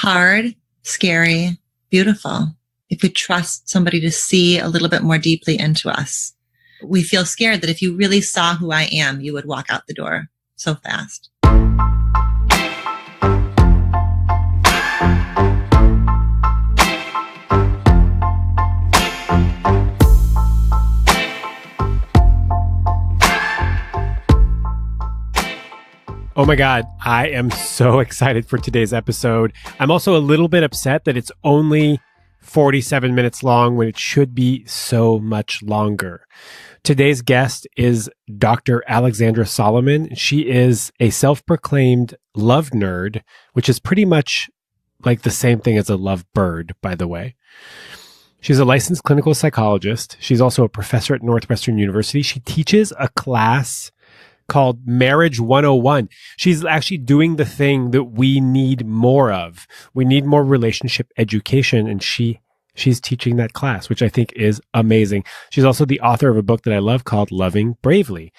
hard, scary, beautiful. If we trust somebody to see a little bit more deeply into us, we feel scared that if you really saw who I am, you would walk out the door so fast. Oh my God, I am so excited for today's episode. I'm also a little bit upset that it's only 47 minutes long when it should be so much longer. Today's guest is Dr. Alexandra Solomon. She is a self-proclaimed love nerd, which is pretty much like the same thing as a love bird, by the way. She's a licensed clinical psychologist. She's also a professor at Northwestern University. She teaches a class called Marriage 101. She's actually doing the thing that we need more of. We need more relationship education, and she's teaching that class, which I think is amazing. She's also the author of a book that I love called Loving Bravely.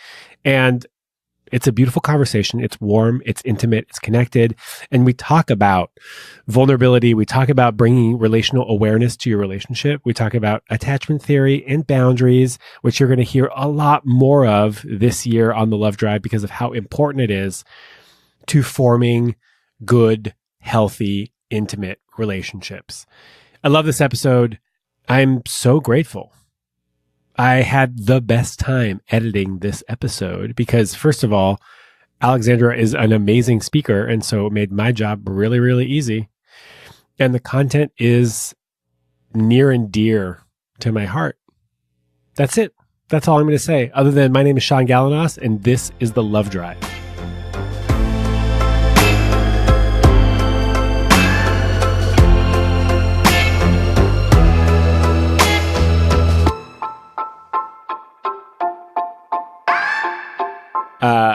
And it's a beautiful conversation. It's warm, it's intimate, it's connected. And we talk about vulnerability. We talk about bringing relational awareness to your relationship. We talk about attachment theory and boundaries, which you're going to hear a lot more of this year on the Love Drive because of how important it is to forming good, healthy, intimate relationships. I love this episode. I'm so grateful. I had the best time editing this episode because, first of all, Alexandra is an amazing speaker, and so it made my job really, really easy. And the content is near and dear to my heart. That's it. That's all I'm going to say. Other than my name is Sean Galanos, and this is The Love Drive.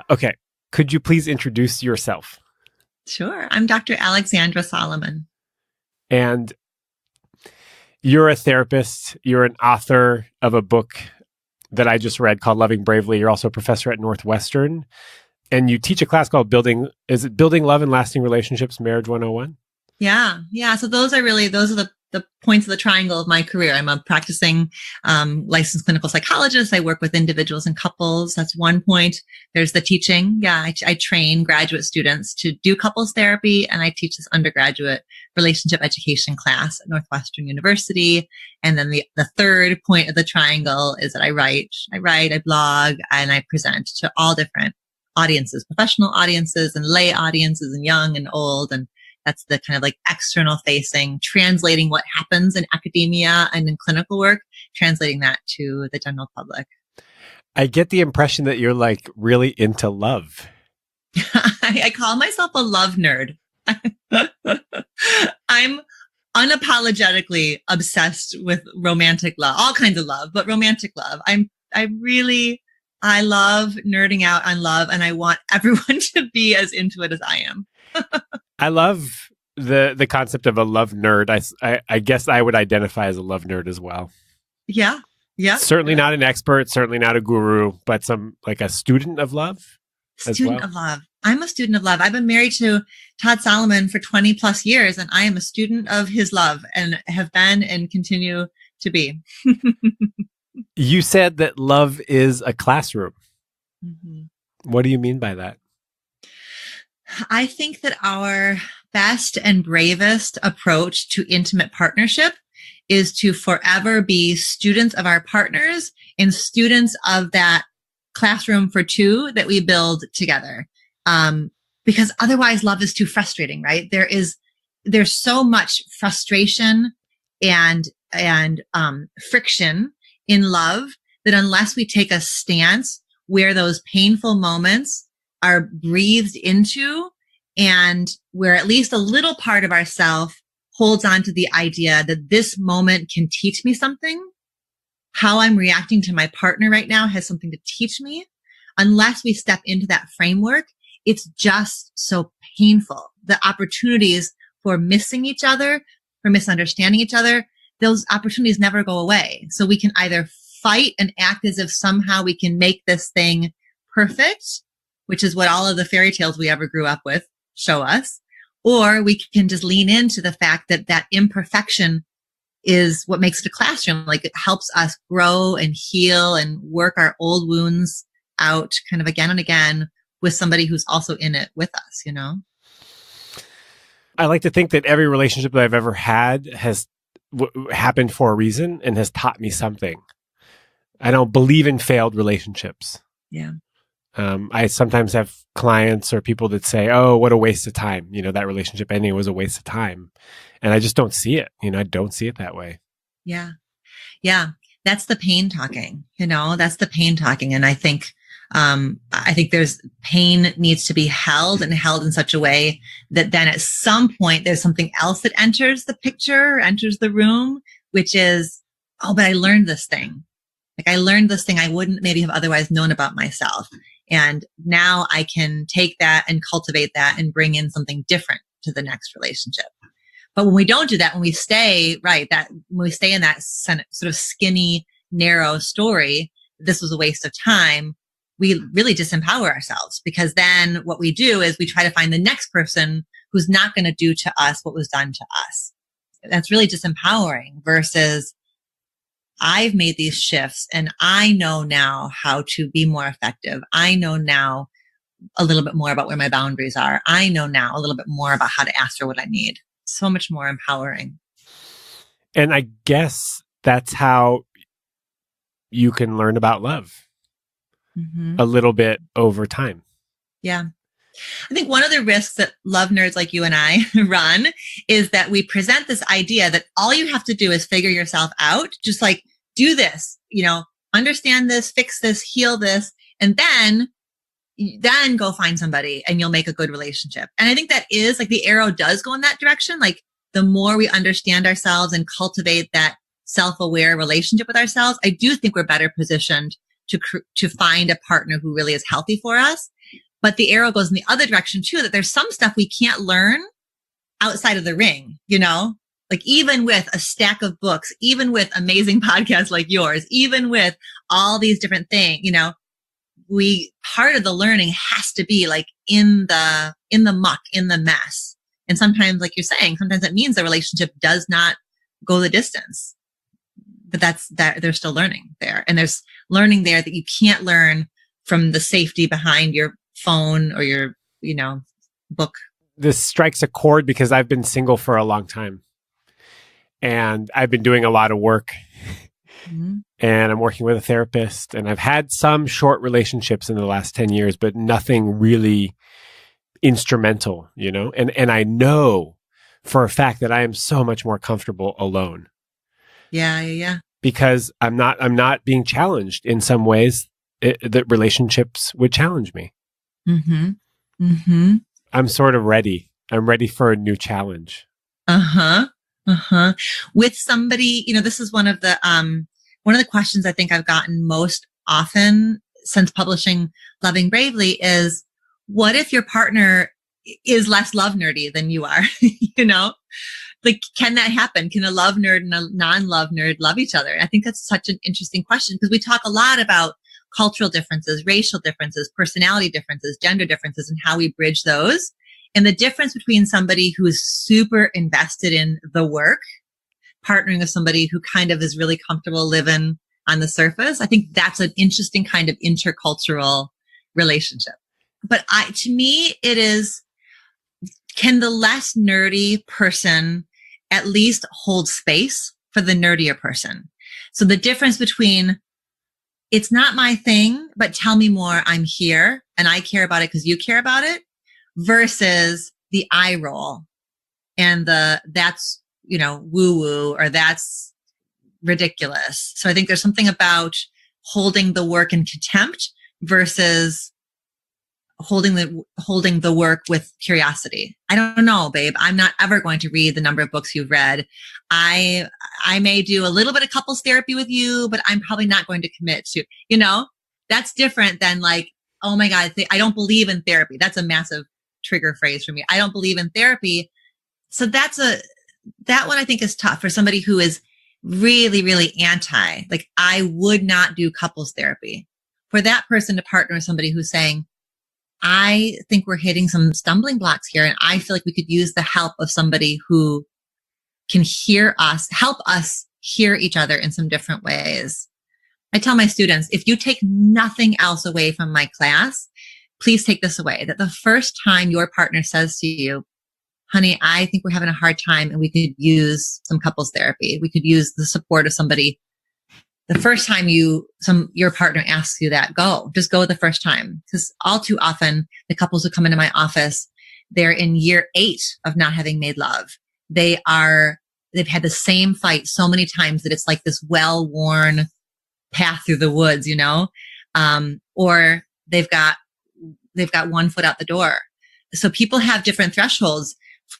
Okay. Could you please introduce yourself? Sure. I'm Dr. Alexandra Solomon. And you're a therapist. You're an author of a book that I just read called Loving Bravely. You're also a professor at Northwestern. And you teach a class called Building Love and Lasting Relationships, Marriage 101? Yeah. So those are the points of the triangle of my career. I'm a practicing licensed clinical psychologist. I work with individuals and couples. That's one point. There's the teaching. Yeah, I train graduate students to do couples therapy, and I teach this undergraduate relationship education class at Northwestern University. And then the third point of the triangle is that I write, I blog, and I present to all different audiences, professional audiences and lay audiences and young and old. And that's the kind of like external facing, translating what happens in academia and in clinical work, translating that to the general public. I get the impression that you're like really into love. I call myself a love nerd. I'm unapologetically obsessed with romantic love, all kinds of love, but romantic love. I love nerding out on love, and I want everyone to be as into it as I am. I love the concept of a love nerd. I guess I would identify as a love nerd as well. Yeah. Certainly not an expert, certainly not a guru, but like a student of love. Student of love. I'm a student of love. I've been married to Todd Solomon for 20 plus years, and I am a student of his love and have been and continue to be. You said that love is a classroom. Mm-hmm. What do you mean by that? I think that our best and bravest approach to intimate partnership is to forever be students of our partners and students of that classroom for two that we build together. Because otherwise love is too frustrating, right? There's so much frustration and friction in love that unless we take a stance where those painful moments are breathed into and where at least a little part of ourself holds on to the idea that this moment can teach me something. How I'm reacting to my partner right now has something to teach me. Unless we step into that framework, it's just so painful. The opportunities for missing each other, for misunderstanding each other, those opportunities never go away. So we can either fight and act as if somehow we can make this thing perfect, which is what all of the fairy tales we ever grew up with show us, Or we can just lean into the fact that that imperfection is what makes it a classroom. Like it helps us grow and heal and work our old wounds out kind of again and again with somebody who's also in it with us, you know? I like to think that every relationship that I've ever had has happened for a reason and has taught me something. I don't believe in failed relationships. Yeah. I sometimes have clients or people that say, oh, what a waste of time. That relationship ending was a waste of time. And I just don't see it. I don't see it that way. Yeah. Yeah. That's the pain talking, that's the pain talking. And I think there's pain needs to be held and held in such a way that then at some point there's something else that enters the picture, enters the room, which is, oh, but I learned this thing. Like I learned this thing I wouldn't maybe have otherwise known about myself. And now I can take that and cultivate that and bring in something different to the next relationship. But when we don't do that, when we stay in that sort of skinny, narrow story, this was a waste of time, we really disempower ourselves, because then what we do is we try to find the next person who's not going to do to us what was done to us. That's really disempowering versus I've made these shifts and I know now how to be more effective. I know now a little bit more about where my boundaries are. I know now a little bit more about how to ask for what I need. So much more empowering. And I guess that's how you can learn about love a little bit over time. Yeah. I think one of the risks that love nerds like you and I run is that we present this idea that all you have to do is figure yourself out, just like do this, understand this, fix this, heal this, and then go find somebody and you'll make a good relationship. And I think that is like the arrow does go in that direction. Like the more we understand ourselves and cultivate that self-aware relationship with ourselves, I do think we're better positioned to find a partner who really is healthy for us. But the arrow goes in the other direction too, that there's some stuff we can't learn outside of the ring, like even with a stack of books, even with amazing podcasts like yours, even with all these different things, part of the learning has to be like in the muck, in the mess. And sometimes, like you're saying, sometimes it means the relationship does not go the distance, but there's still learning there. And there's learning there that you can't learn from the safety behind your phone or your, book. This strikes a chord because I've been single for a long time and I've been doing a lot of work and I'm working with a therapist and I've had some short relationships in the last 10 years, but nothing really instrumental, and I know for a fact that I am so much more comfortable alone. Yeah. Because I'm not being challenged in some ways that relationships would challenge me. I'm sort of ready. I'm ready for a new challenge. With somebody, this is one of the questions I think I've gotten most often since publishing Loving Bravely is, what if your partner is less love nerdy than you are? Like, can that happen? Can a love nerd and a non-love nerd love each other? I think that's such an interesting question because we talk a lot about cultural differences, racial differences, personality differences, gender differences, and how we bridge those. And the difference between somebody who is super invested in the work, partnering with somebody who kind of is really comfortable living on the surface, I think that's an interesting kind of intercultural relationship. But to me, it is, can the less nerdy person at least hold space for the nerdier person? So the difference between, it's not my thing, but tell me more, I'm here and I care about it because you care about it, versus the eye roll and that's, woo woo, or that's ridiculous. So I think there's something about holding the work in contempt versus holding the work with curiosity. I don't know, babe. I'm not ever going to read the number of books you've read. I may do a little bit of couples therapy with you, but I'm probably not going to commit to, that's different than like, oh my God, I don't believe in therapy. That's a massive trigger phrase for me. I don't believe in therapy. So that one I think is tough for somebody who is really, really anti, like I would not do couples therapy. For that person to partner with somebody who's saying, I think we're hitting some stumbling blocks here. And I feel like we could use the help of somebody who can hear us, help us hear each other in some different ways. I tell my students, if you take nothing else away from my class, please take this away, that the first time your partner says to you, honey, I think we're having a hard time and we could use some couples therapy. We could use the support of somebody. The first time your partner asks you that, just go the first time. Because all too often, the couples who come into my office, they're in year 8 of not having made love. They've had the same fight so many times that it's like this well-worn path through the woods, or they've got one foot out the door. So people have different thresholds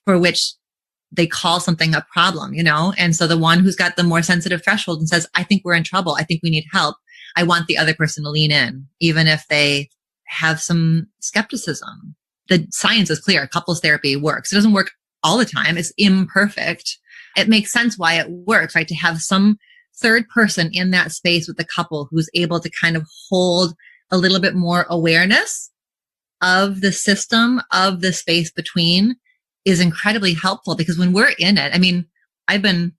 for which they call something a problem, and so the one who's got the more sensitive threshold and says, I think we're in trouble. I think we need help. I want the other person to lean in, even if they have some skepticism. The science is clear. Couples therapy works. It doesn't work all the time. It's imperfect. It makes sense why it works, right? To have some third person in that space with the couple who's able to kind of hold a little bit more awareness of the system, of the space between, is incredibly helpful, because when we're in it, I've been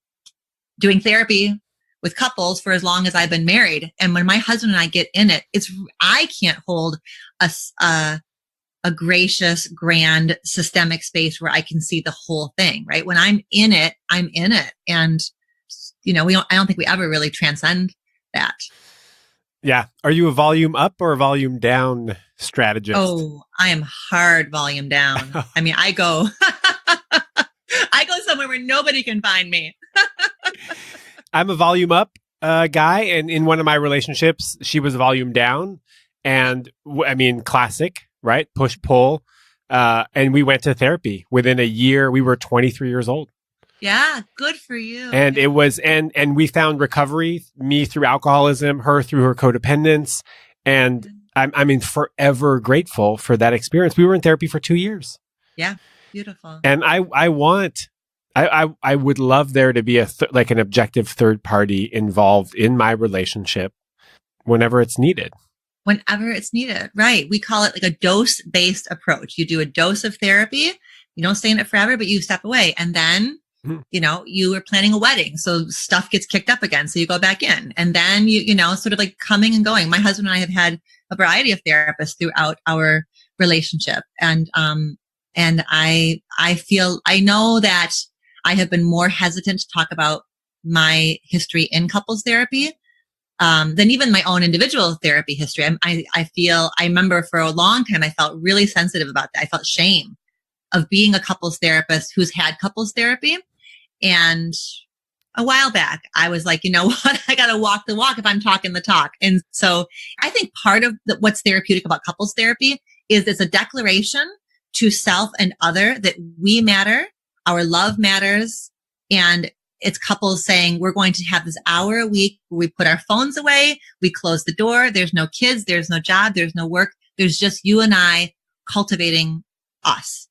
doing therapy with couples for as long as I've been married. And when my husband and I get in it, I can't hold a gracious, grand, systemic space where I can see the whole thing, right? When I'm in it, I'm in it. And, I don't think we ever really transcend that. Yeah. Are you a volume up or a volume down strategist? Oh, I am hard volume down. I go somewhere where nobody can find me. I'm a volume up guy. And in one of my relationships, she was volume down. And classic, right? Push, pull. And we went to therapy. Within a year, we were 23 years old. Yeah, good for you. And it was, and we found recovery, me through alcoholism, her through her codependence. And I'm forever grateful for that experience. We were in therapy for 2 years. Yeah, beautiful. And I would love there to be an objective third party involved in my relationship whenever it's needed. Whenever it's needed, right? We call it like a dose-based approach. You do a dose of therapy. You don't stay in it forever, but you step away. And then you were planning a wedding, so stuff gets kicked up again. So you go back in, and then sort of like coming and going. My husband and I have had a variety of therapists throughout our relationship, and I know that I have been more hesitant to talk about my history in couples therapy than even my own individual therapy history. I remember for a long time I felt really sensitive about that. I felt shame of being a couples therapist who's had couples therapy. And a while back, I was like, you know what? I got to walk the walk if I'm talking the talk. And so I think part of what's therapeutic about couples therapy is it's a declaration to self and other that we matter, our love matters. And it's couples saying, we're going to have this hour a week where we put our phones away. We close the door. There's no kids. There's no job. There's no work. There's just you and I cultivating us.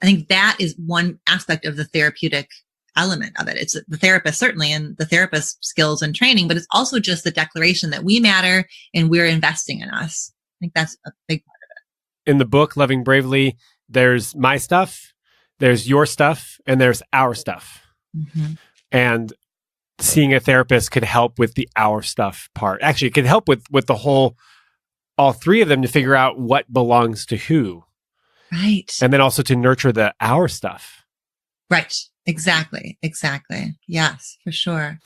I think that is one aspect of the therapeutic element of it. It's the therapist, certainly, and the therapist skills and training, but it's also just the declaration that we matter and we're investing in us. I think that's a big part of it. In the book, Loving Bravely, there's my stuff, there's your stuff, and there's our stuff. Mm-hmm. And seeing a therapist could help with the our stuff part. Actually, it could help with all three of them to figure out what belongs to who. Right. And then also to nurture the our stuff. Right. Exactly. Yes, for sure.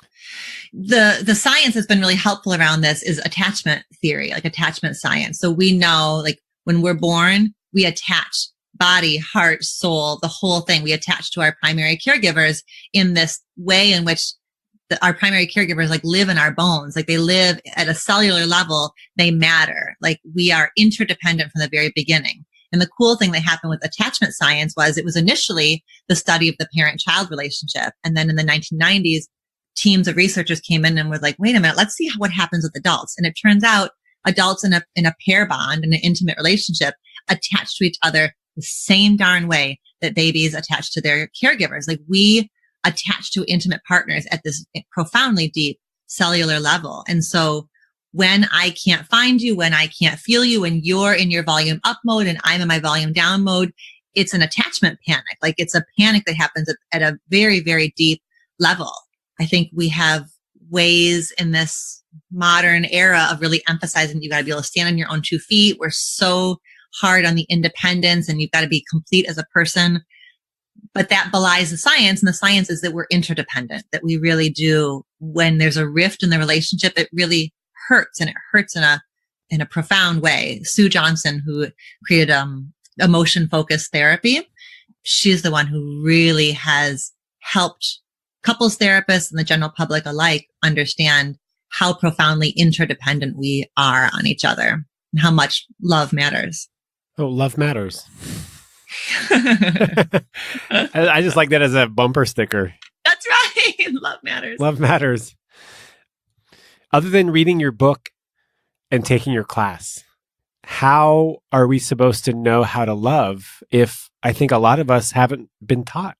The science that's been really helpful around this is attachment theory, like attachment science. So we know, like, when we're born, we attach body, heart, soul, the whole thing. We attach to our primary caregivers in this way in which our primary caregivers like live in our bones. Like they live at a cellular level. They matter. Like we are interdependent from the very beginning. And the cool thing that happened with attachment science was it was initially the study of the parent-child relationship. And then in the 1990s, teams of researchers came in and were like, wait a minute, let's see what happens with adults. And it turns out adults in a pair bond, in an intimate relationship, attach to each other the same darn way that babies attach to their caregivers. Like we attach to intimate partners at this profoundly deep cellular level. And so when I can't find you, when I can't feel you, when you're in your volume up mode and I'm in my volume down mode, it's an attachment panic. Like it's a panic that happens at a very, very deep level. I think we have ways in this modern era of really emphasizing you got to be able to stand on your own 2 feet. We're so hard on the independence and you've got to be complete as a person. But that belies the science. And the science is that we're interdependent, that we really do. When there's a rift in the relationship, it really hurts, and it hurts in a profound way. Sue Johnson, who created emotion focused therapy, she's the one who really has helped couples therapists and the general public alike understand how profoundly interdependent we are on each other and how much love matters. Oh, love matters. I just like that as a bumper sticker. That's right. Love matters. Love matters. Other than reading your book and taking your class, how are we supposed to know how to love if I think a lot of us haven't been taught?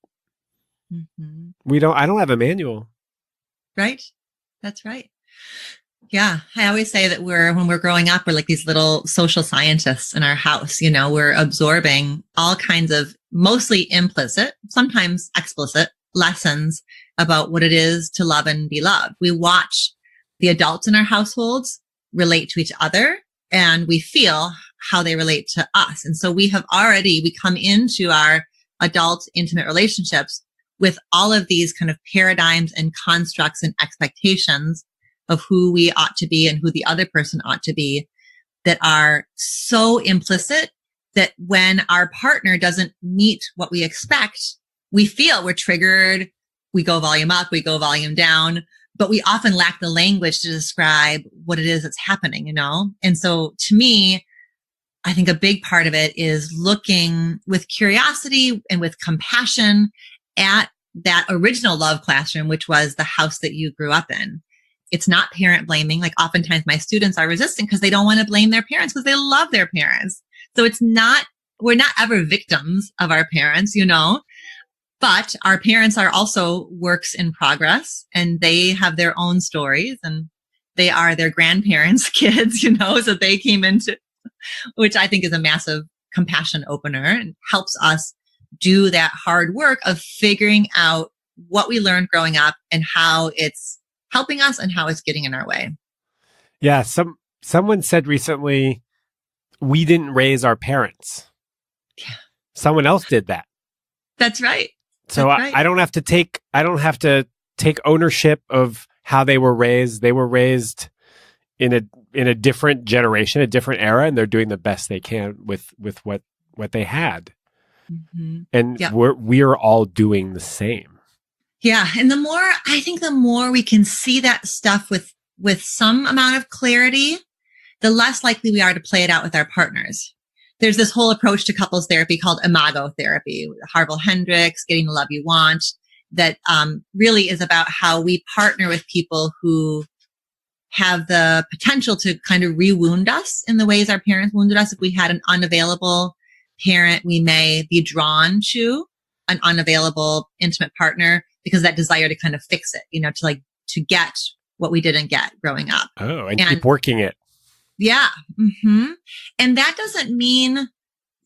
Mm-hmm. I don't have a manual. Right. That's right. Yeah. I always say that when we're growing up, we're like these little social scientists in our house. You know, we're absorbing all kinds of mostly implicit, sometimes explicit lessons about what it is to love and be loved. We watch the adults in our households relate to each other and we feel how they relate to us. And so we come into our adult intimate relationships with all of these kind of paradigms and constructs and expectations of who we ought to be and who the other person ought to be that are so implicit that when our partner doesn't meet what we expect, we feel we're triggered. We go volume up, we go volume down, but we often lack the language to describe what it is that's happening, you know? And so to me, I think a big part of it is looking with curiosity and with compassion at that original love classroom, which was the house that you grew up in. It's not parent blaming. Like oftentimes my students are resistant because they don't want to blame their parents because they love their parents. So we're not ever victims of our parents, you know, but our parents are also works in progress and they have their own stories and they are their grandparents' kids, you know, so they came into, which I think is a massive compassion opener and helps us do that hard work of figuring out what we learned growing up and how it's helping us and how it's getting in our way. Yeah. Someone said recently, we didn't raise our parents. Yeah. Someone else did that. That's right. So That's right. I don't have to take ownership of how they were raised. They were raised in a different generation, a different era, and they're doing the best they can with what they had. Mm-hmm. And yep. we're all doing the same. Yeah. And the more we can see that stuff with some amount of clarity, the less likely we are to play it out with our partners. There's this whole approach to couples therapy called imago therapy, Harville Hendricks, Getting the Love You Want, that really is about how we partner with people who have the potential to kind of re-wound us in the ways our parents wounded us. If we had an unavailable parent, we may be drawn to an unavailable intimate partner because that desire to kind of fix it, you know, to get what we didn't get growing up. Oh, and keep working it. Yeah. Mm-hmm. And that doesn't mean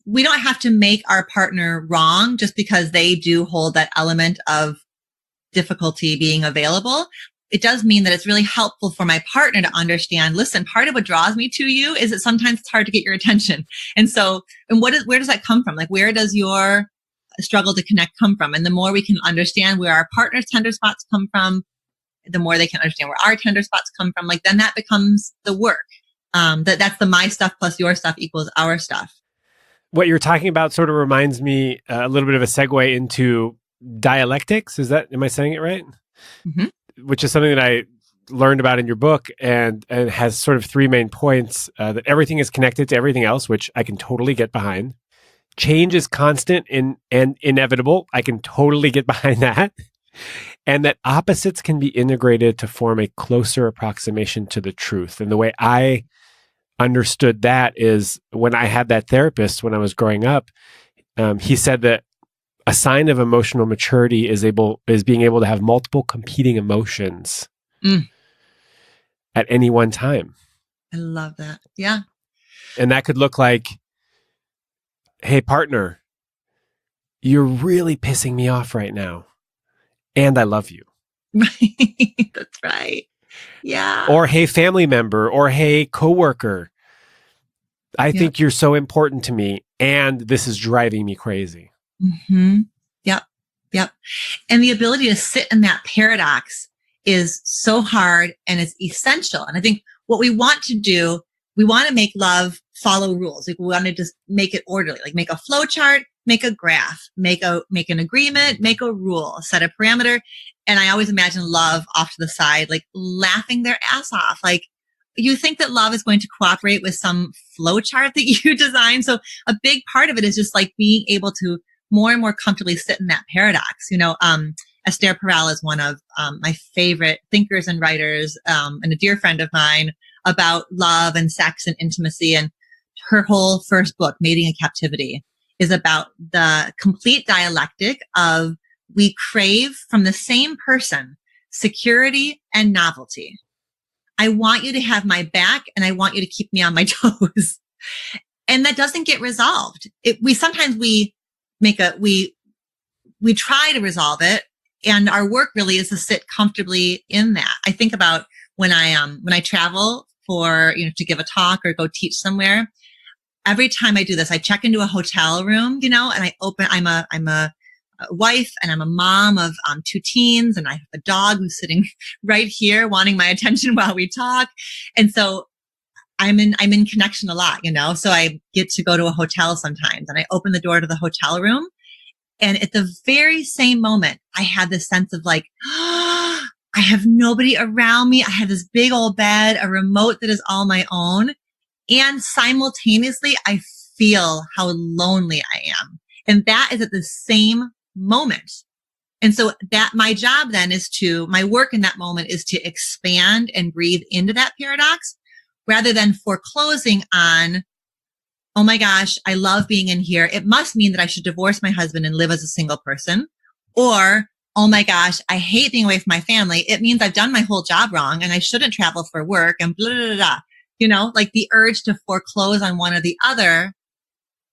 we don't have to make our partner wrong just because they do hold that element of difficulty being available. It does mean that it's really helpful for my partner to understand, listen, part of what draws me to you is that sometimes it's hard to get your attention. And so, where does that come from? Like, where does your struggle to connect come from? And the more we can understand where our partner's tender spots come from, the more they can understand where our tender spots come from. Like, then that becomes the work. That's the my stuff plus your stuff equals our stuff. What you're talking about sort of reminds me a little bit of a segue into dialectics. Am I saying it right? Mm-hmm. Which is something that I learned about in your book and has sort of three main points, that everything is connected to everything else, which I can totally get behind. Change is constant and inevitable. I can totally get behind that. And that opposites can be integrated to form a closer approximation to the truth. And the way I understood that is when I had that therapist when I was growing up, he said that a sign of emotional maturity is being able to have multiple competing emotions at any one time. I love that. Yeah. And that could look like, hey, partner, you're really pissing me off right now. And I love you. Right. That's right. Yeah. Or, hey, family member, or, hey, coworker, I think you're so important to me, and this is driving me crazy. Mm-hmm. Yep. Yep. And the ability to sit in that paradox is so hard and it's essential. And I think what we want to do, we want to make love follow rules. Like we want to just make it orderly, like make a flow chart, make a graph, make an agreement, make a rule, set a parameter. And I always imagine love off to the side, like laughing their ass off. Like you think that love is going to cooperate with some flow chart that you design. So a big part of it is just like being able to more and more comfortably sit in that paradox. Esther Perel is one of my favorite thinkers and writers, and a dear friend of mine about love and sex and intimacy. And her whole first book, Mating in Captivity, is about the complete dialectic of we crave from the same person security and novelty. I want you to have my back and I want you to keep me on my toes. And that doesn't get resolved. We try to resolve it. And our work really is to sit comfortably in that. I think about when I travel for, to give a talk or go teach somewhere. Every time I do this, I check into a hotel room, and I'm a wife and I'm a mom of 2 teens, and I have a dog who's sitting right here wanting my attention while we talk. And so I'm in connection a lot, so I get to go to a hotel sometimes, and I open the door to the hotel room. And at the very same moment, I had this sense of like, I have nobody around me. I have this big old bed, a remote that is all my own. And simultaneously, I feel how lonely I am. And that is at the same moment. And so that my job then my work in that moment is to expand and breathe into that paradox rather than foreclosing on, oh my gosh, I love being in here. It must mean that I should divorce my husband and live as a single person. Or, oh my gosh, I hate being away from my family. It means I've done my whole job wrong and I shouldn't travel for work and blah, blah, blah, blah. Like the urge to foreclose on one or the other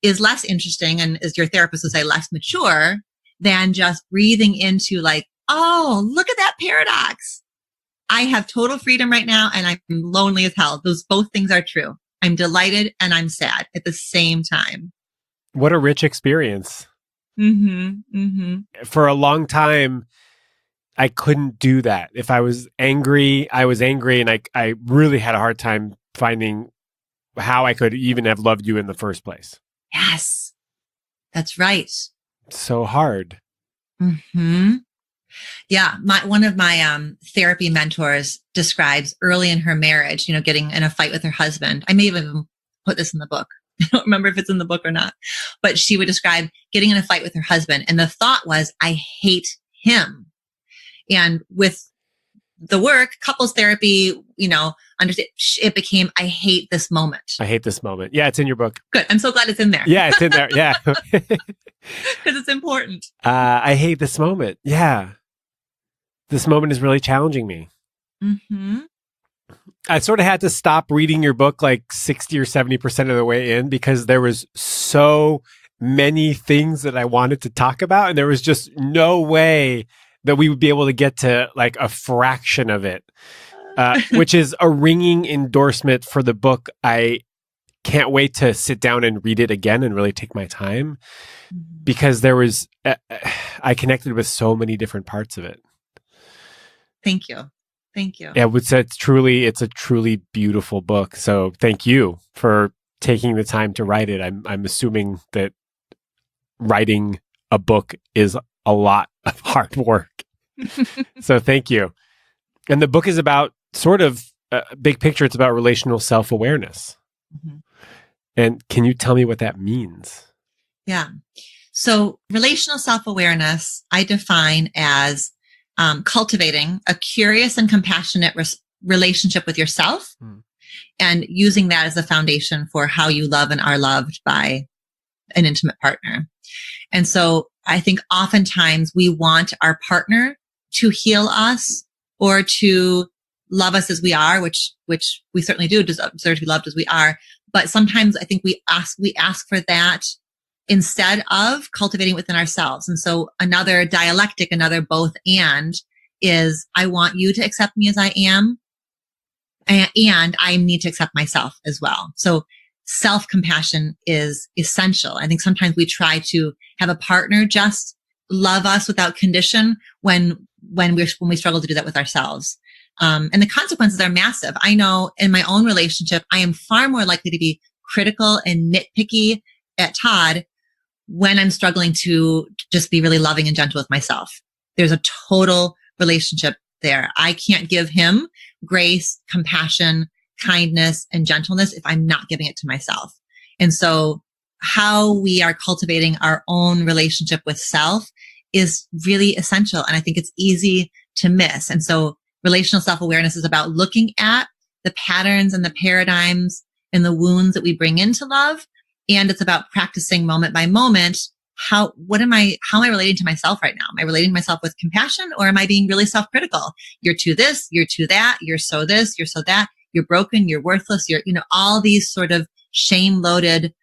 is less interesting. And as your therapist would say, less mature than just breathing into like, oh, look at that paradox. I have total freedom right now and I'm lonely as hell. Those both things are true. I'm delighted and I'm sad at the same time. What a rich experience. Mm-hmm. Mm-hmm. For a long time, I couldn't do that. If I was angry, I was angry, and I really had a hard time finding how I could even have loved you in the first place. Yes, that's right. So hard. Mm-hmm. Yeah. One of my therapy mentors describes early in her marriage, getting in a fight with her husband. I may have even put this in the book. I don't remember if it's in the book or not, but she would describe getting in a fight with her husband. And the thought was, I hate him. And with the work, couples therapy, understand, it became, I hate this moment. I hate this moment. Yeah, it's in your book. Good. I'm so glad it's in there. Yeah, it's in there. Yeah. Because it's important. I hate this moment. Yeah. This moment is really challenging me. Mm-hmm. I sort of had to stop reading your book like 60 or 70% of the way in because there was so many things that I wanted to talk about. And there was just no way that we would be able to get to like a fraction of it, which is a ringing endorsement for the book. I can't wait to sit down and read it again and really take my time because there was, I connected with so many different parts of it. Thank you. Thank you. Yeah, it's a truly beautiful book. So thank you for taking the time to write it. I'm assuming that writing a book is a lot of hard work. So thank you. And the book is about sort of big picture. It's about relational self-awareness. Mm-hmm. And can you tell me what that means? Yeah. So relational self-awareness, I define as cultivating a curious and compassionate relationship with yourself and using that as a foundation for how you love and are loved by an intimate partner. And so I think oftentimes we want our partner to heal us or to love us as we are, which we certainly do deserve to be loved as we are. But sometimes I think we ask for that instead of cultivating within ourselves. And so another dialectic, another both and is I want you to accept me as I am. And I need to accept myself as well. So self-compassion is essential. I think sometimes we try to have a partner just love us without condition when we struggle to do that with ourselves. And the consequences are massive. I know in my own relationship, I am far more likely to be critical and nitpicky at Todd when I'm struggling to just be really loving and gentle with myself. There's a total relationship there. I can't give him grace, compassion, kindness, and gentleness if I'm not giving it to myself. And so how we are cultivating our own relationship with self is really essential. And I think it's easy to miss. And so relational self-awareness is about looking at the patterns and the paradigms and the wounds that we bring into love. And it's about practicing moment by moment. How am I relating to myself right now? Am I relating to myself with compassion, or am I being really self-critical? You're too this, you're too that, you're so this, you're so that, you're broken, you're worthless, all these sort of shame-loaded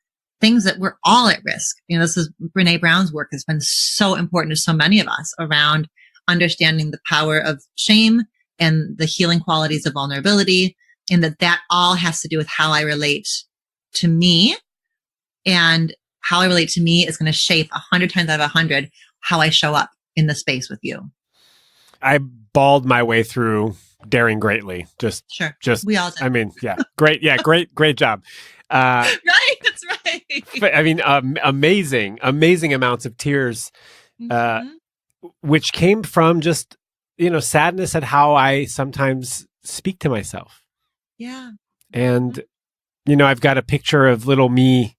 things that we're all at risk. This is Brene Brown's work has been so important to so many of us around understanding the power of shame and the healing qualities of vulnerability, and that all has to do with how I relate to me. And how I relate to me is going to shape 100 times out of 100 how I show up in the space with you. I bawled my way through Daring Greatly. Sure. We all did. I mean, yeah, great. Yeah, great job. Right. That's right. I mean, amazing amounts of tears, which came from just, sadness at how I sometimes speak to myself. Yeah. And, I've got a picture of little me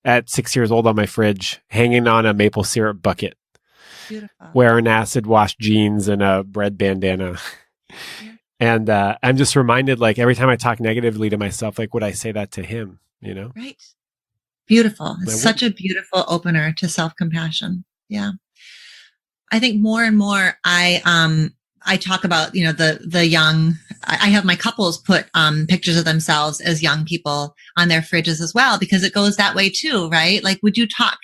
at 6 years old on my fridge, hanging on a maple syrup bucket. Beautiful. Wearing acid wash jeans and a bread bandana. Yeah. And I'm just reminded, like, every time I talk negatively to myself, like, would I say that to him, Right. Beautiful. It's such a beautiful opener to self-compassion. Yeah. I think more and more I talk about, the young, I have my couples put pictures of themselves as young people on their fridges as well, because it goes that way too, right? Like, would you talk,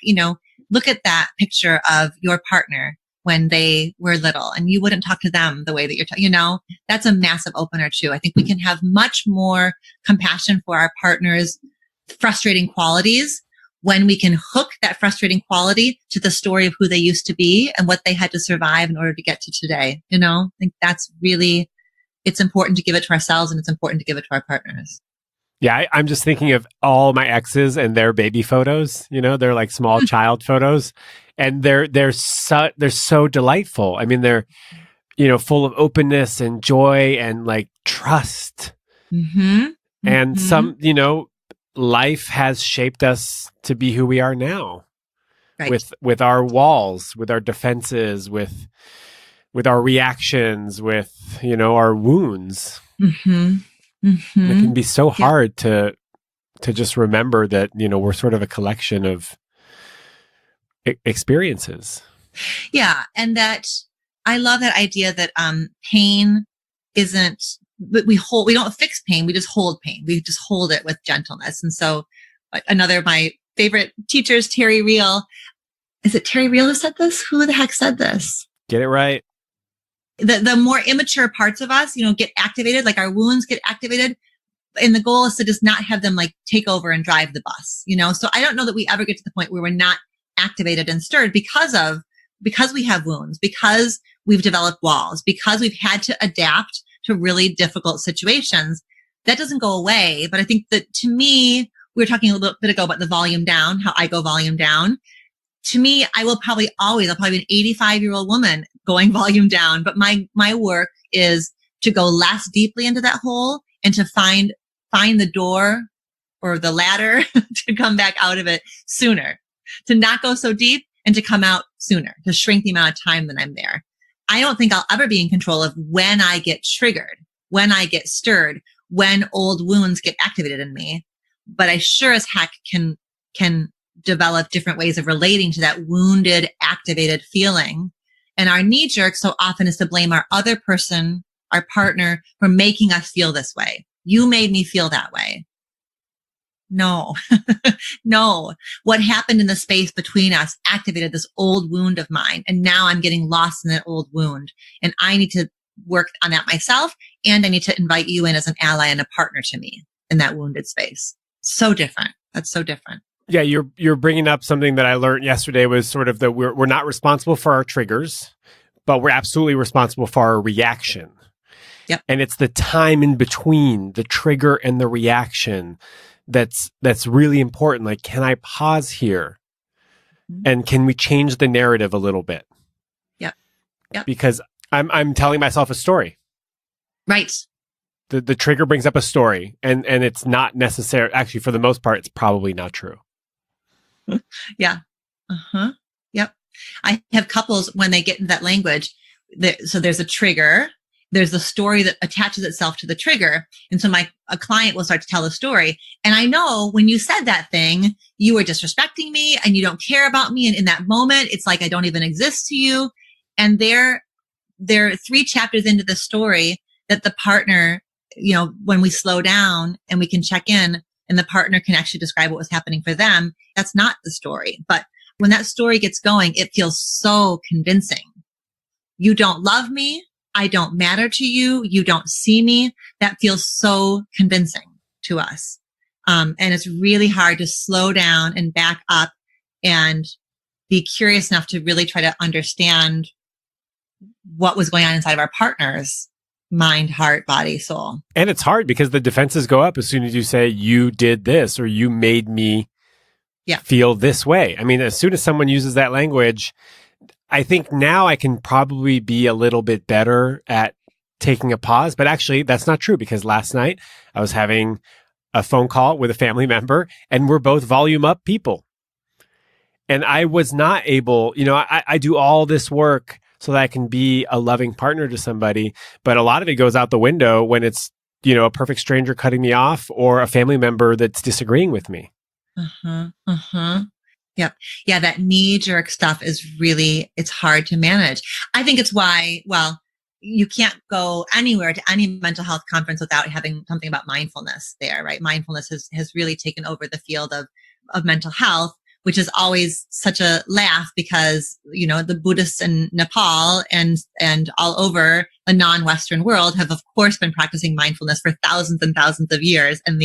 look at that picture of your partner when they were little and you wouldn't talk to them the way that you're talking, that's a massive opener too. I think we can have much more compassion for our partner's frustrating qualities when we can hook that frustrating quality to the story of who they used to be and what they had to survive in order to get to today. I think that's really, it's important to give it to ourselves, and it's important to give it to our partners. Yeah, I'm just thinking of all my exes and their baby photos. They're like small child photos, and they're so delightful. I mean, they're full of openness and joy and like trust. Mm-hmm. And some life has shaped us to be who we are now. Right. With our walls, with our defenses, with our reactions, with our wounds. Mm-hmm. Mm-hmm. It can be so hard to just remember that we're sort of a collection of experiences. Yeah, and that I love that idea that pain isn't. But we don't fix pain. We just hold pain. We just hold it with gentleness. And so another of my favorite teachers, Terry Real. Is it Terry Real who said this? Who the heck said this? Get it right. The more immature parts of us, get activated, like our wounds get activated. And the goal is to just not have them like take over and drive the bus, So I don't know that we ever get to the point where we're not activated and stirred because we have wounds, because we've developed walls, because we've had to adapt to really difficult situations. That doesn't go away. But I think that to me, we were talking a little bit ago about the volume down, how I go volume down. To me, I'll probably be an 85-year-old woman going volume down. But my work is to go less deeply into that hole and to find the door or the ladder to come back out of it sooner, to not go so deep and to come out sooner, to shrink the amount of time that I'm there. I don't think I'll ever be in control of when I get triggered, when I get stirred, when old wounds get activated in me. But I sure as heck can develop different ways of relating to that wounded, activated feeling. And our knee jerk so often is to blame our other person our partner for making us feel this way. You made me feel that way. No, no. What happened in the space between us activated this old wound of mine. And now I'm getting lost in that old wound. And I need to work on that myself. And I need to invite you in as an ally and a partner to me in that wounded space. So different. That's so different. Yeah, you're bringing up something that I learned yesterday was sort of that we're not responsible for our triggers, but we're absolutely responsible for our reaction. Yep. And it's the time in between the trigger and the reaction that's really important. Like, can I pause here? Mm-hmm. And can we change the narrative a little bit? Yep. Yep. Because I'm telling myself a story. Right. The trigger brings up a story, and it's not necessary. Actually, for the most part, it's probably not true. Yeah. Uh-huh. Yep. I have couples when they get into that language. So there's a trigger. There's the story that attaches itself to the trigger. And so a client will start to tell a story. And I know when you said that thing, you were disrespecting me and you don't care about me. And in that moment, it's like I don't even exist to you. And there are 3 chapters into the story that the partner, when we slow down and we can check in and the partner can actually describe what was happening for them, that's not the story. But when that story gets going, it feels so convincing. You don't love me. I don't matter to you. You don't see me. That feels so convincing to us. And it's really hard to slow down and back up and be curious enough to really try to understand what was going on inside of our partner's mind, heart, body, soul. And it's hard because the defenses go up as soon as you say, you did this or you made me feel this way. I mean, as soon as someone uses that language, I think now I can probably be a little bit better at taking a pause. But actually, that's not true because last night I was having a phone call with a family member and we're both volume up people. And I was not able, I do all this work so that I can be a loving partner to somebody. But a lot of it goes out the window when it's, a perfect stranger cutting me off or a family member that's disagreeing with me. Yep. Yeah. That knee-jerk stuff is really, it's hard to manage. I think it's why, you can't go anywhere to any mental health conference without having something about mindfulness there, right? Mindfulness has really taken over the field of mental health, which is always such a laugh because, the Buddhists in Nepal and all over the non-Western world have, of course, been practicing mindfulness for thousands and thousands of years. And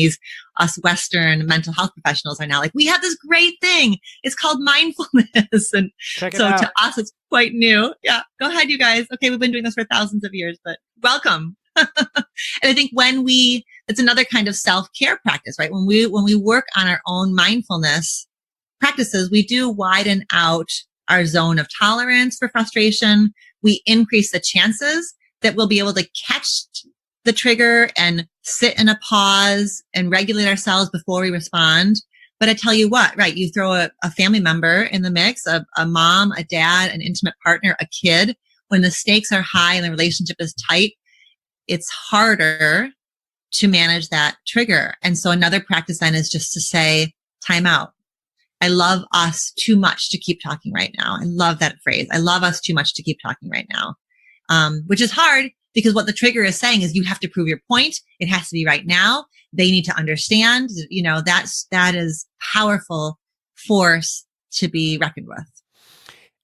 us Western mental health professionals are now like, we have this great thing. It's called mindfulness. And so to us, it's quite new. Yeah. Go ahead, you guys. Okay. We've been doing this for thousands of years, but welcome. And I think it's another kind of self-care practice, right? When we work on our own mindfulness practices, we do widen out our zone of tolerance for frustration. We increase the chances that we'll be able to catch the trigger and sit in a pause and regulate ourselves before we respond. But I tell you what, right? You throw a family member in the mix, a mom, a dad, an intimate partner, a kid. When the stakes are high and the relationship is tight, it's harder to manage that trigger. And so another practice then is just to say, time out. I love us too much to keep talking right now. I love that phrase. I love us too much to keep talking right now. Which is hard because what the trigger is saying is you have to prove your point. It has to be right now. They need to understand, that is powerful force to be reckoned with.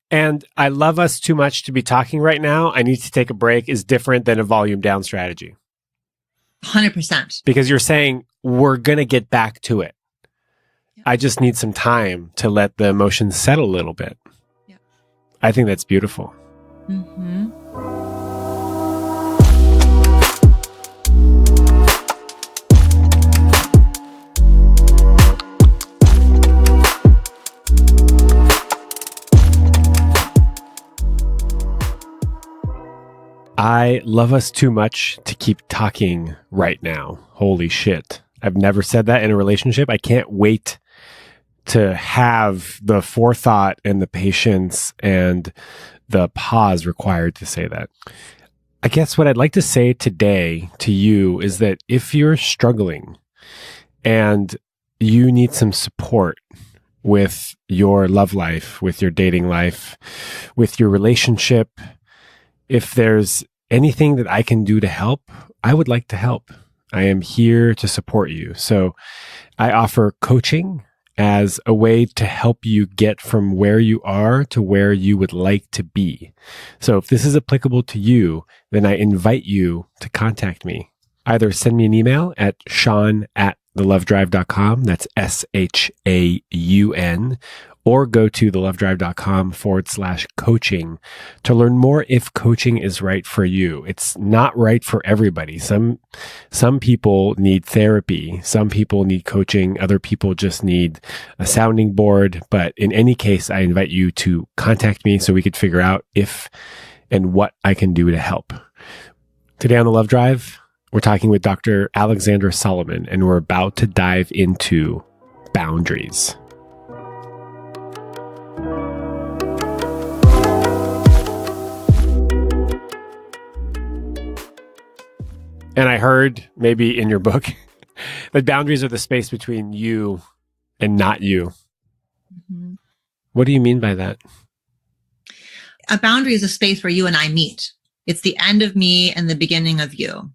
And I love us too much to be talking right now. I need to take a break is different than a volume down strategy. 100%. Because you're saying we're going to get back to it. Yep. I just need some time to let the emotions settle a little bit. Yep. I think that's beautiful. Mm-hmm. I love us too much to keep talking right now. Holy shit. I've never said that in a relationship. I can't wait to have the forethought and the patience and the pause required to say that. I guess what I'd like to say today to you is that if you're struggling and you need some support with your love life, with your dating life, with your relationship, if there's anything that I can do to help, I would like to help. I am here to support you. So I offer coaching as a way to help you get from where you are to where you would like to be. So if this is applicable to you, then I invite you to contact me. Either send me an email at sean@thelovedrive.com. That's SHAUN. Or go to thelovedrive.com/coaching to learn more if coaching is right for you. It's not right for everybody. Some people need therapy. Some people need coaching. Other people just need a sounding board. But in any case, I invite you to contact me so we could figure out if and what I can do to help. Today on The Love Drive, we're talking with Dr. Alexandra Solomon, and we're about to dive into boundaries. And I heard maybe in your book that boundaries are the space between you and not you. Mm-hmm. What do you mean by that? A boundary is a space where you and I meet. It's the end of me and the beginning of you.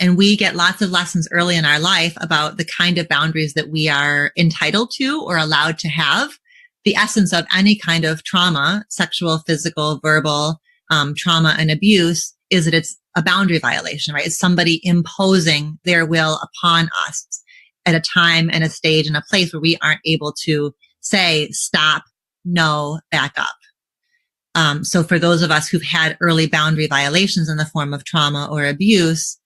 And we get lots of lessons early in our life about the kind of boundaries that we are entitled to or allowed to have. The essence of any kind of trauma, sexual, physical, verbal, trauma and abuse is that it's a boundary violation, right? It's somebody imposing their will upon us at a time and a stage and a place where we aren't able to say, stop, no, back up. So for those of us who've had early boundary violations in the form of trauma or abuse,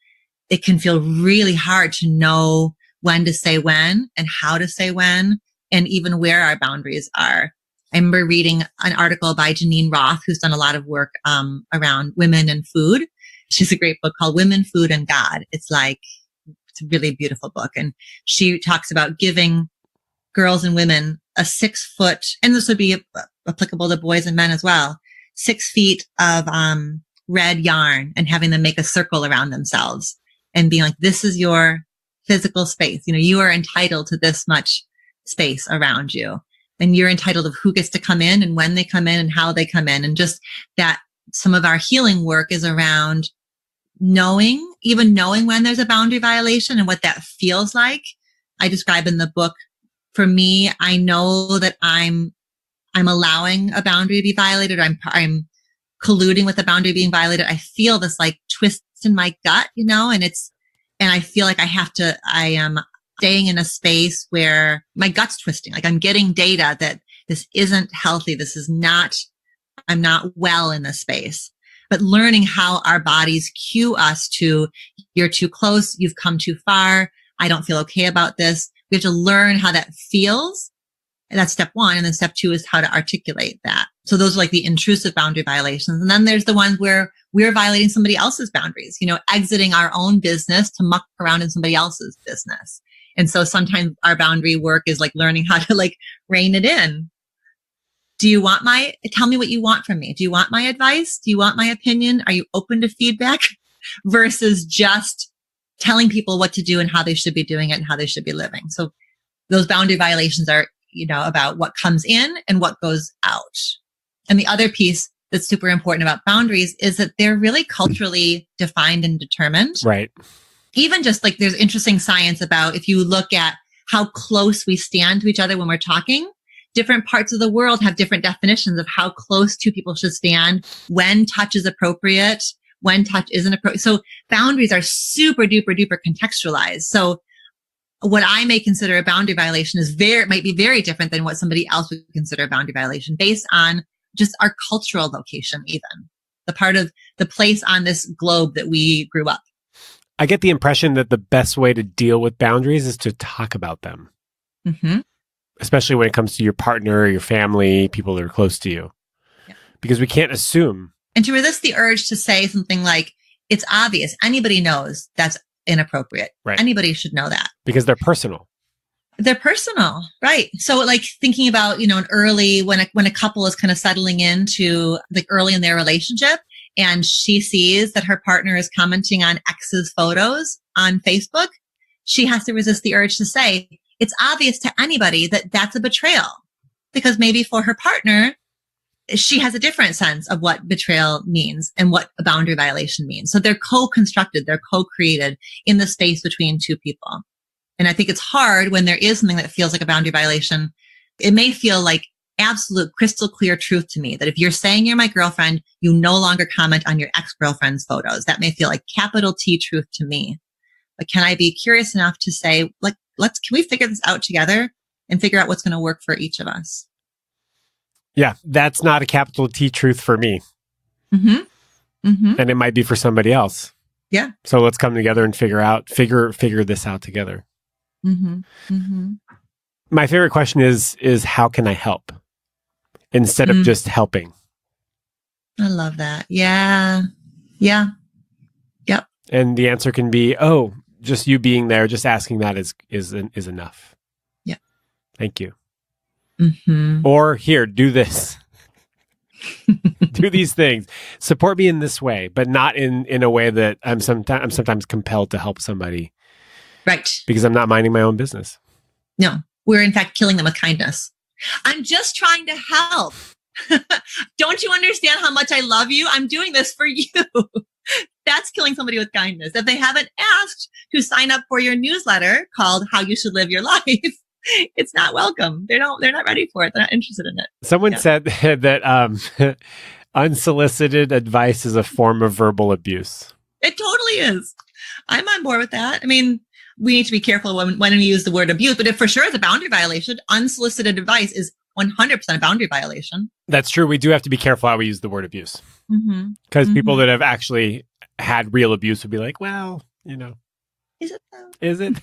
it can feel really hard to know when to say when and how to say when and even where our boundaries are. I remember reading an article by Janine Roth, who's done a lot of work around women and food. She's a great book called Women, Food, and God. It's a really beautiful book. And she talks about giving girls and women a 6 foot, and this would be applicable to boys and men as well, 6 feet of red yarn and having them make a circle around themselves and being like, this is your physical space. You know, you are entitled to this much space around you. And you're entitled of who gets to come in and when they come in and how they come in. And just that some of our healing work is around knowing when there's a boundary violation and what that feels like. I describe in the book, for me, I know that I'm allowing a boundary to be violated. I'm colluding with the boundary being violated. I feel this like twist in my gut, you know, and I feel like I am staying in a space where my gut's twisting. Like I'm getting data that this isn't healthy. I'm not well in this space. But learning how our bodies cue us to, you're too close, you've come too far, I don't feel okay about this. We have to learn how that feels. And that's step one. And then step two is how to articulate that. So those are like the intrusive boundary violations. And then there's the ones where we're violating somebody else's boundaries, you know, exiting our own business to muck around in somebody else's business. And so sometimes our boundary work is like learning how to like rein it in. Tell me what you want from me. Do you want my advice? Do you want my opinion? Are you open to feedback? Versus just telling people what to do and how they should be doing it and how they should be living. So those boundary violations are, you know, about what comes in and what goes out. And the other piece that's super important about boundaries is that they're really culturally defined and determined. Right. Even just like there's interesting science about if you look at how close we stand to each other when we're talking, different parts of the world have different definitions of how close two people should stand, when touch is appropriate, when touch isn't appropriate. So boundaries are super duper duper contextualized. So what I may consider a boundary violation might be very different than what somebody else would consider a boundary violation based on just our cultural location, even the part of the place on this globe that we grew up. I get the impression that the best way to deal with boundaries is to talk about them. Mm-hmm. Especially when it comes to your partner, your family, people that are close to you. Yeah. Because we can't assume. And to resist the urge to say something like, it's obvious, anybody knows that's inappropriate. Right. Anybody should know that. Because they're personal. They're personal, right? So like thinking about, you know, when a couple is kind of settling into like early in their relationship and she sees that her partner is commenting on ex's photos on Facebook, she has to resist the urge to say, it's obvious to anybody that that's a betrayal, because maybe for her partner, she has a different sense of what betrayal means and what a boundary violation means. So they're co-constructed, they're co-created in the space between two people. And I think it's hard when there is something that feels like a boundary violation. It may feel like absolute crystal clear truth to me that if you're saying you're my girlfriend, you no longer comment on your ex-girlfriend's photos. That may feel like capital T truth to me. But can I be curious enough to say, like, can we figure this out together and figure out what's going to work for each of us? Yeah, that's not a capital T truth for me. Mm-hmm. Mm-hmm. And it might be for somebody else. Yeah. So let's come together and figure this out together. Mm-hmm. Mm-hmm. My favorite question is how can I help? Instead of just helping. I love that. Yeah. Yeah. Yep. And the answer can be, oh, just you being there, just asking that is enough. Yeah. Thank you. Mm-hmm. Or here, do this. Do these things. Support me in this way, but not in a way that I'm sometimes compelled to help somebody. Right. Because I'm not minding my own business. No, we're in fact killing them with kindness. I'm just trying to help. Don't you understand how much I love you? I'm doing this for you. That's killing somebody with kindness. If they haven't asked to sign up for your newsletter called How You Should Live Your Life, it's not welcome. They're not ready for it. They're not interested in it. Someone said that unsolicited advice is a form of verbal abuse. It totally is. I'm on board with that. I mean, we need to be careful when we use the word abuse, but if for sure it's a boundary violation, unsolicited advice is 100% a boundary violation. That's true. We do have to be careful how we use the word abuse. Because people that have actually had real abuse would be like, well, Is it though? Is it?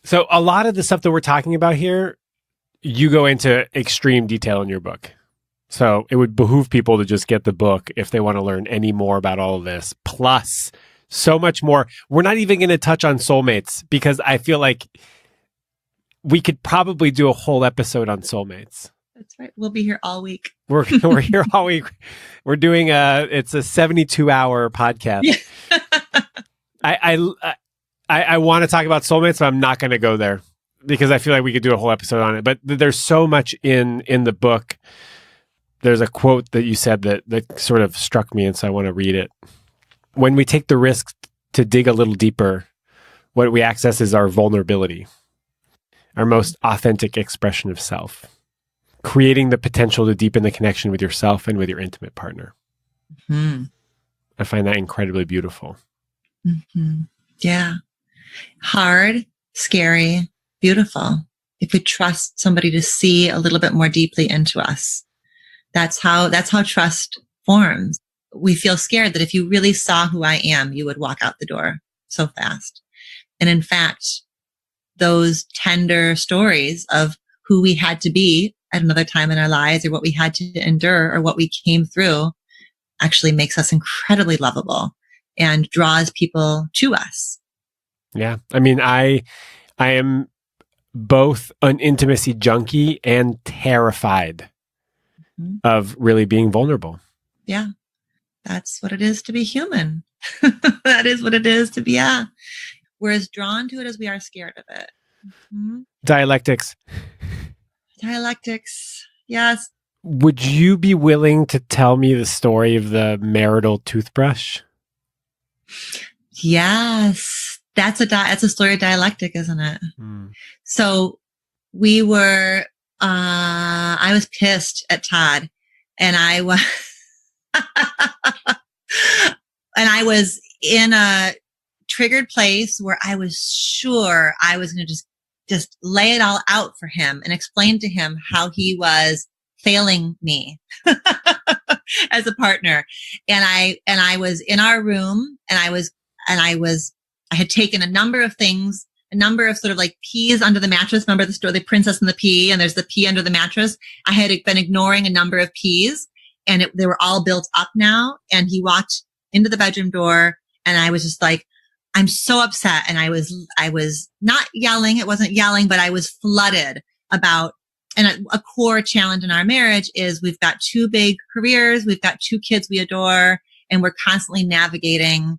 So a lot of the stuff that we're talking about here, you go into extreme detail in your book. So it would behoove people to just get the book if they want to learn any more about all of this. Plus, so much more. We're not even going to touch on soulmates because I feel like we could probably do a whole episode on soulmates. That's right. We'll be here all week. We're here all week. We're doing it's a 72-hour podcast. Yeah. I want to talk about soulmates, but I'm not going to go there because I feel like we could do a whole episode on it. But there's so much in the book. There's a quote that you said that sort of struck me, and so I want to read it. When we take the risk to dig a little deeper, what we access is our vulnerability, our most authentic expression of self, creating the potential to deepen the connection with yourself and with your intimate partner. Mm-hmm. I find that incredibly beautiful. Mm-hmm. Yeah. Hard, scary, beautiful. If we trust somebody to see a little bit more deeply into us, that's how trust forms. We feel scared that if you really saw who I am, you would walk out the door so fast. And in fact, those tender stories of who we had to be at another time in our lives or what we had to endure or what we came through actually makes us incredibly lovable and draws people to us. Yeah. I mean, I am both an intimacy junkie and terrified of really being vulnerable. Yeah. That's what it is to be human. That is what it is to be. Yeah. We're as drawn to it as we are scared of it. Mm-hmm. Dialectics. Yes. Would you be willing to tell me the story of the marital toothbrush? Yes. That's a story of dialectic, isn't it? So we were, I was pissed at Todd and I was, and I was in a triggered place where I was sure I was going to just lay it all out for him and explain to him how he was failing me as a partner. And I was in our room and I had taken a number of things, a number of sort of like peas under the mattress. Remember the story, The Princess and the Pea, and there's the pea under the mattress. I had been ignoring a number of peas and they were all built up now. And he walked into the bedroom door and I was just like, I'm so upset. And I was not yelling. It wasn't yelling, but I was flooded about, and a core challenge in our marriage is we've got 2 big careers. We've got 2 kids we adore, and we're constantly navigating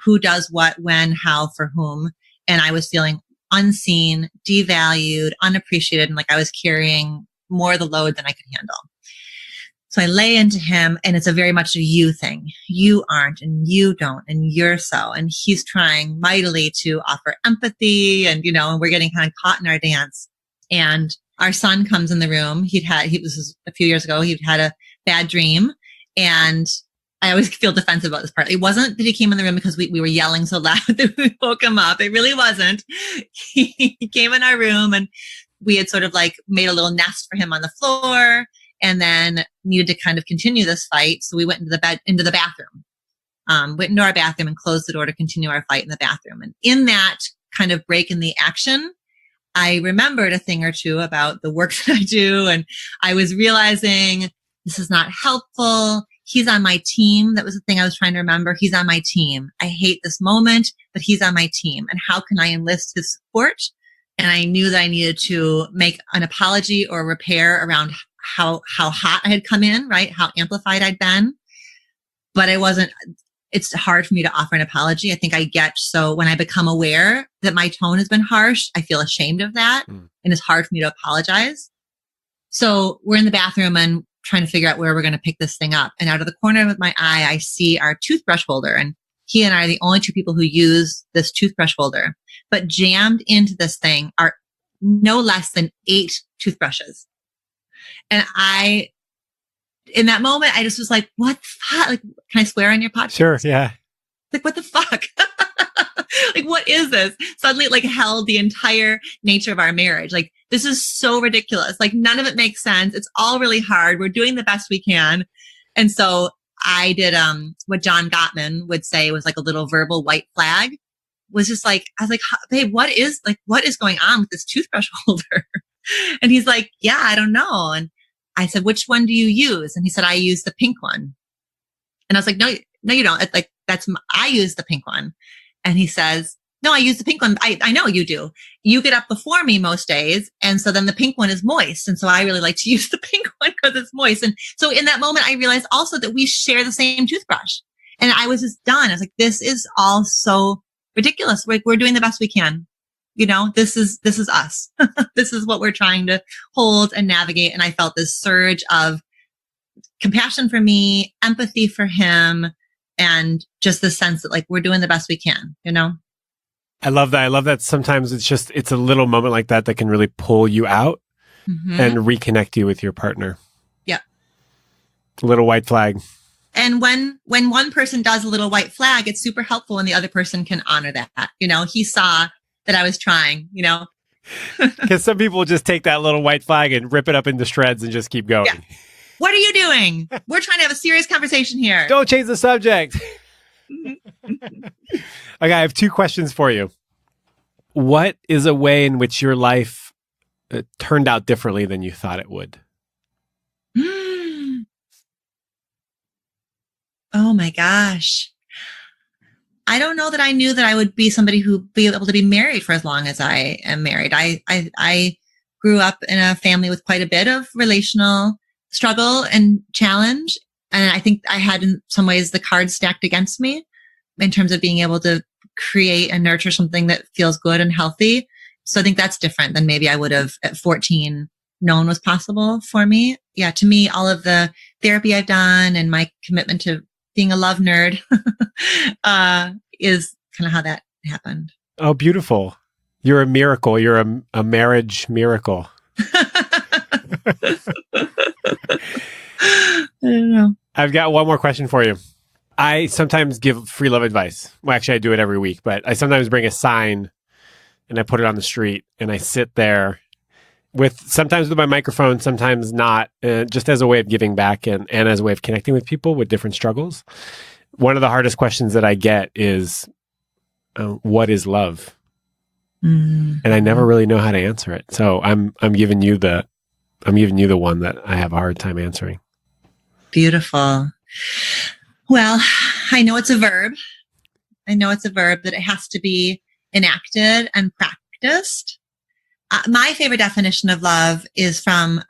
who does what, when, how, for whom. And I was feeling unseen, devalued, unappreciated, and like I was carrying more of the load than I could handle. So I lay into him, and it's a very much a you thing. You aren't, and you don't, and you're so. And he's trying mightily to offer empathy, and, and we're getting kind of caught in our dance. And our son comes in the room. He was a few years ago, he'd had a bad dream. And I always feel defensive about this part. It wasn't that he came in the room because we were yelling so loud that we woke him up. It really wasn't. He came in our room, and we had sort of like made a little nest for him on the floor, and then needed to kind of continue this fight. So we went into the bathroom, went into our bathroom and closed the door to continue our fight in the bathroom. And in that kind of break in the action, I remembered a thing or two about the work that I do. And I was realizing this is not helpful. He's on my team. That was the thing I was trying to remember. He's on my team. I hate this moment, but he's on my team. And how can I enlist his support? And I knew that I needed to make an apology or repair around how hot I had come in, right? How amplified I'd been. But it's hard for me to offer an apology. I think so when I become aware that my tone has been harsh, I feel ashamed of that. And it's hard for me to apologize. So we're in the bathroom and trying to figure out where we're going to pick this thing up. And out of the corner of my eye, I see our toothbrush holder. And he and I are the only two people who use this toothbrush holder. But jammed into this thing are no less than 8 toothbrushes. And in that moment, I just was like, what the fuck? Like, can I swear on your podcast? Sure. Yeah. Like, what the fuck? Like, what is this? Suddenly it held the entire nature of our marriage. Like, this is so ridiculous. Like, none of it makes sense. It's all really hard. We're doing the best we can. And so I did, what John Gottman would say was like a little verbal white flag. Was just like, I was like, babe, what is going on with this toothbrush holder? And he's like, yeah, I don't know. And I said, which one do you use? And he said, I use the pink one. And I was like, no, you don't. It's like, I use the pink one. And he says, no, I use the pink one. I know you do. You get up before me most days. And so then the pink one is moist. And so I really like to use the pink one because it's moist. And so in that moment, I realized also that we share the same toothbrush. And I was just done. I was like, this is all so ridiculous. We're doing the best we can. This is us. This is what we're trying to hold and navigate. And I felt this surge of compassion for me, empathy for him, and just the sense that we're doing the best we can, I love that. I love that sometimes it's a little moment like that can really pull you out and reconnect you with your partner. Yeah. A little white flag. And when one person does a little white flag, it's super helpful when the other person can honor that. He saw that I was trying, Because some people just take that little white flag and rip it up into shreds and just keep going. Yeah. What are you doing? We're trying to have a serious conversation here. Don't change the subject. Okay, I have 2 questions for you. What is a way in which your life turned out differently than you thought it would? Oh my gosh. I don't know that I knew that I would be somebody who'd be able to be married for as long as I am married. I grew up in a family with quite a bit of relational struggle and challenge. And I think I had in some ways the cards stacked against me in terms of being able to create and nurture something that feels good and healthy. So I think that's different than maybe I would have at 14 known was possible for me. Yeah, to me, all of the therapy I've done and my commitment to being a love nerd is kind of how that happened. Oh, beautiful. You're a miracle. You're a marriage miracle. I don't know. I've got one more question for you. I sometimes give free love advice. Well, actually, I do it every week, but I sometimes bring a sign and I put it on the street and I sit there sometimes with my microphone, sometimes not, just as a way of giving back and as a way of connecting with people with different struggles. One of the hardest questions that I get is, what is love? And I never really know how to answer it. So I'm giving you the one that I have a hard time answering. Beautiful. Well, I know it's a verb. That it has to be enacted and practiced. My favorite definition of love is from,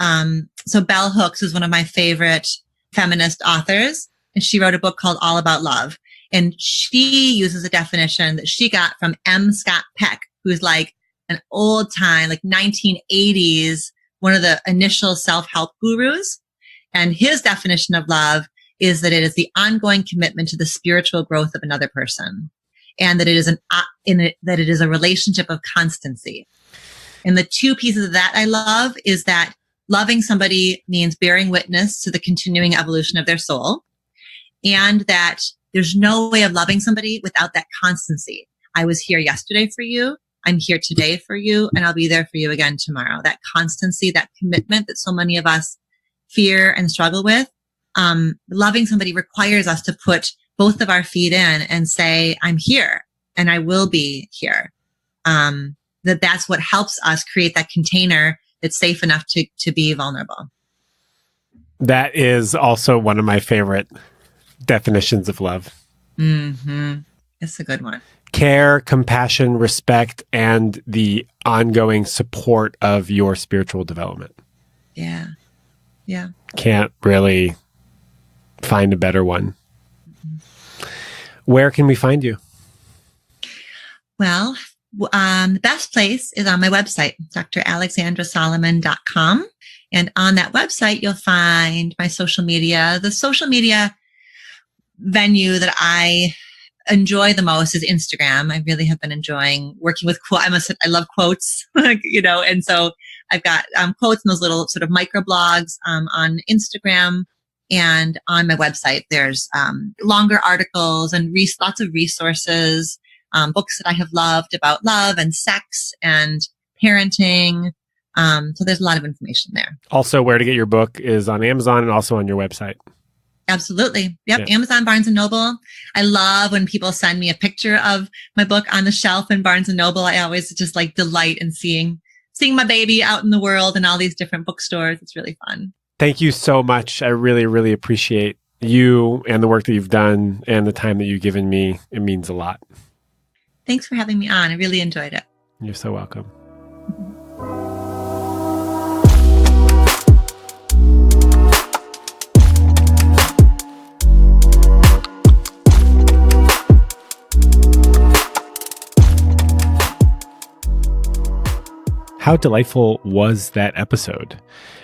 so Bell Hooks is one of my favorite feminist authors, and she wrote a book called All About Love. And she uses a definition that she got from M. Scott Peck, who's like an old time, like 1980s, one of the initial self-help gurus. And his definition of love is that it is the ongoing commitment to the spiritual growth of another person, and that it is that it is a relationship of constancy. And the two pieces of that I love is that loving somebody means bearing witness to the continuing evolution of their soul, and that there's no way of loving somebody without that constancy. I was here yesterday for you. I'm here today for you, and I'll be there for you again tomorrow. That constancy, that commitment that so many of us fear and struggle with. Loving somebody requires us to put both of our feet in and say, I'm here and I will be here. That's what helps us create that container that's safe enough to be vulnerable. That is also one of my favorite definitions of love. Mm-hmm. It's a good one. Care, compassion, respect, and the ongoing support of your spiritual development. Yeah. Yeah. Can't really find a better one. Mm-hmm. Where can we find you? Well, the best place is on my website, dralexandrasolomon.com. And on that website, you'll find my social media. The social media venue that I enjoy the most is Instagram. I really have been enjoying working with quotes. I love quotes, and so I've got quotes in those little sort of microblogs on Instagram, and on my website, there's longer articles and lots of resources, books that I have loved about love and sex and parenting. So there's a lot of information there. Also, where to get your book is on Amazon and also on your website. Absolutely. Yep. Yeah. Amazon, Barnes & Noble. I love when people send me a picture of my book on the shelf in Barnes & Noble. I always just delight in seeing my baby out in the world and all these different bookstores. It's really fun. Thank you so much. I really, really appreciate you and the work that you've done and the time that you've given me. It means a lot. Thanks for having me on. I really enjoyed it. You're so welcome. How delightful was that episode?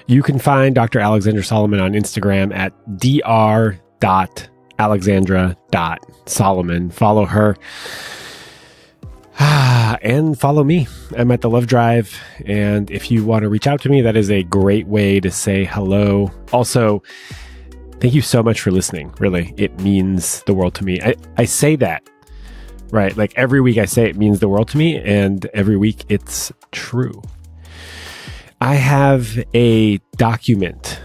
You can find Dr. Alexandra Solomon on Instagram at dr.alexandra.solomon. Follow her. And follow me. I'm at The Love Drive. And if you want to reach out to me, that is a great way to say hello. Also, thank you so much for listening. Really, it means the world to me. I say that, right? Like every week I say it means the world to me, and every week it's true. I have a document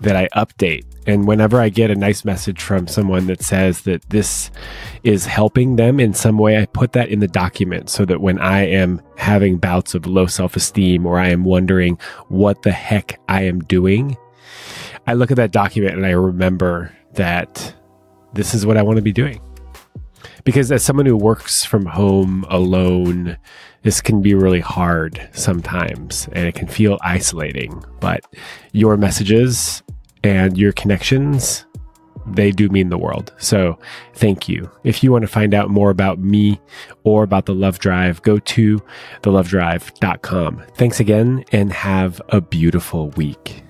that I update, and whenever I get a nice message from someone that says that this is helping them in some way, I put that in the document so that when I am having bouts of low self-esteem or I am wondering what the heck I am doing, I look at that document and I remember that this is what I want to be doing. Because as someone who works from home alone, this can be really hard sometimes and it can feel isolating. But your messages and your connections, they do mean the world. So thank you. If you want to find out more about me or about The Love Drive, go to thelovedrive.com. Thanks again and have a beautiful week.